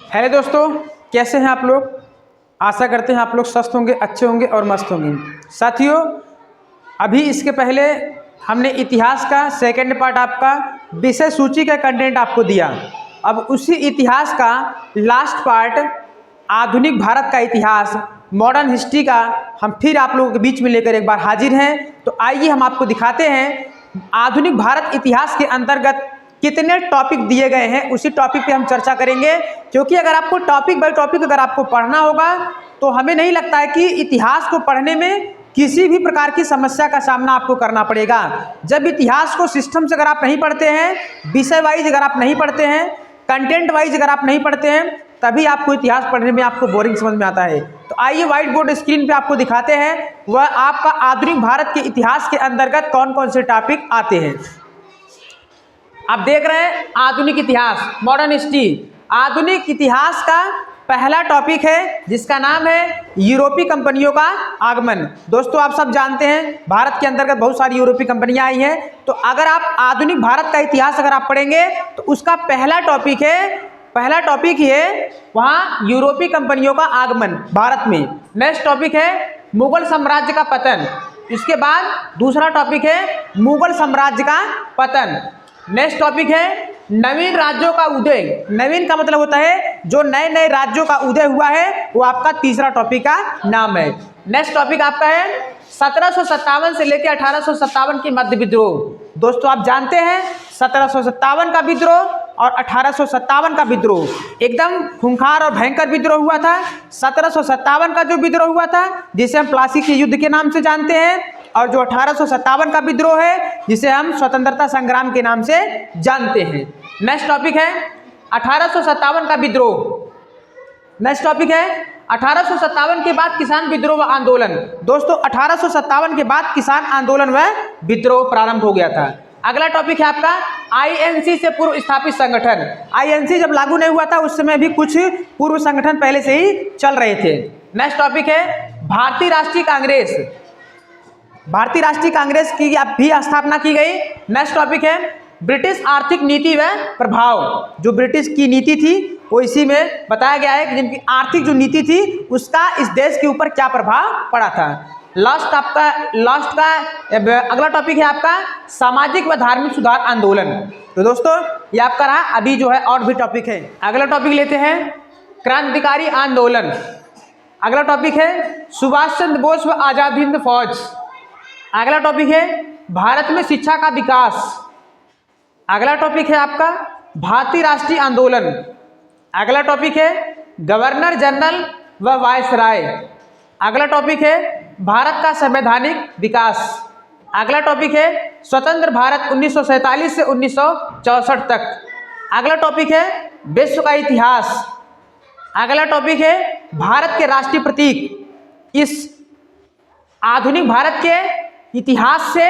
Hello दोस्तों, कैसे हैं आप लोग। आशा करते हैं आप लोग स्वस्थ होंगे, अच्छे होंगे और मस्त होंगे। साथियों, अभी इसके पहले हमने इतिहास का सेकंड पार्ट आपका विषय सूची का कंटेंट आपको दिया। अब उसी इतिहास का लास्ट पार्ट आधुनिक भारत का इतिहास, मॉडर्न हिस्ट्री का हम फिर आप लोगों के बीच में लेकर एक बार हाजिर हैं। तो आइए हम आपको दिखाते हैं आधुनिक भारत इतिहास के अंतर्गत कितने टॉपिक दिए गए हैं। उसी टॉपिक पे हम चर्चा करेंगे, क्योंकि अगर आपको टॉपिक बाय टॉपिक अगर आपको पढ़ना होगा तो हमें नहीं लगता है कि इतिहास को पढ़ने में किसी भी प्रकार की समस्या का सामना आपको करना पड़ेगा। जब इतिहास को सिस्टम से अगर आप नहीं पढ़ते हैं, विषय वाइज अगर आप नहीं पढ़ते हैं, कंटेंट वाइज अगर आप नहीं पढ़ते हैं, तभी आपको इतिहास पढ़ने में आपको बोरिंग समझ में आता है। तो आइए व्हाइट बोर्ड स्क्रीन पे आपको दिखाते हैं वह आपका आधुनिक भारत के इतिहास के अंतर्गत कौन कौन से टॉपिक आते हैं। आप देख रहे हैं आधुनिक इतिहास, मॉडर्न हिस्ट्री। आधुनिक इतिहास का पहला टॉपिक है जिसका नाम है यूरोपीय कंपनियों का आगमन। दोस्तों, आप सब जानते हैं भारत के अंतर्गत बहुत सारी यूरोपीय कंपनियां आई हैं। तो अगर आप आधुनिक भारत का इतिहास अगर आप पढ़ेंगे तो उसका पहला टॉपिक है वहाँ यूरोपीय कंपनियों का आगमन भारत में। नेक्स्ट टॉपिक है मुगल साम्राज्य का पतन। इसके बाद दूसरा टॉपिक है मुगल साम्राज्य का पतन। नेक्स्ट टॉपिक है नवीन राज्यों का उदय। नवीन का मतलब होता है जो नए नए राज्यों का उदय हुआ है, वो आपका तीसरा टॉपिक का नाम है। नेक्स्ट टॉपिक आपका है 1757 से लेकर 1857 की मध्य विद्रोह। दोस्तों, आप जानते हैं 1757 का विद्रोह और 1857 का विद्रोह एकदम खूंखार और भयंकर विद्रोह हुआ था। 1757 का जो विद्रोह हुआ था जिसे हम प्लासी के युद्ध के नाम से जानते हैं, और जो 1857 का विद्रोह है जिसे हम स्वतंत्रता संग्राम के नाम से जानते हैं। नेक्स्ट टॉपिक है 1857 का विद्रोह। नेक्स्ट टॉपिक है 1857 के बाद किसान विद्रोह व आंदोलन। दोस्तों, 1857 के बाद किसान आंदोलन व विद्रोह प्रारंभ हो गया था। अगला टॉपिक है आपका आईएनसी से पूर्व स्थापित संगठन। आईएनसी जब लागू नहीं हुआ था उस समय भी कुछ पूर्व संगठन पहले से ही चल रहे थे। नेक्स्ट टॉपिक है भारतीय राष्ट्रीय कांग्रेस। भारतीय राष्ट्रीय कांग्रेस की भी स्थापना की गई। नेक्स्ट टॉपिक है ब्रिटिश आर्थिक नीति व प्रभाव। जो ब्रिटिश की नीति थी वो इसी में बताया गया है कि जिनकी आर्थिक जो नीति थी उसका इस देश के ऊपर क्या प्रभाव पड़ा था। लास्ट का अगला टॉपिक है आपका सामाजिक व धार्मिक सुधार आंदोलन। तो दोस्तों, ये आपका रहा। अभी जो है और भी टॉपिक है। अगला टॉपिक लेते हैं क्रांतिकारी आंदोलन। अगला टॉपिक है सुभाष चंद्र बोस व आजाद हिंद फौज। अगला टॉपिक है भारत में शिक्षा का विकास। अगला टॉपिक है आपका भारतीय राष्ट्रीय आंदोलन। अगला टॉपिक है गवर्नर जनरल व वायसराय। अगला टॉपिक है भारत का संवैधानिक विकास। अगला टॉपिक है स्वतंत्र भारत 1947 से 1964 तक। अगला टॉपिक है विश्व का इतिहास। अगला टॉपिक है भारत के राष्ट्रीय प्रतीक। इस आधुनिक भारत के इतिहास से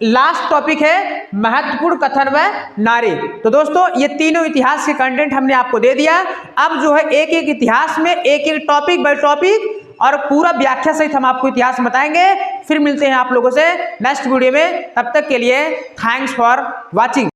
लास्ट टॉपिक है महत्वपूर्ण कथन व नारे। तो दोस्तों, ये तीनों इतिहास के कंटेंट हमने आपको दे दिया। अब जो है एक एक इतिहास में एक एक टॉपिक बाय टॉपिक और पूरा व्याख्या सहित हम आपको इतिहास बताएंगे। फिर मिलते हैं आप लोगों से नेक्स्ट वीडियो में। तब तक के लिए थैंक्स फॉर वॉचिंग।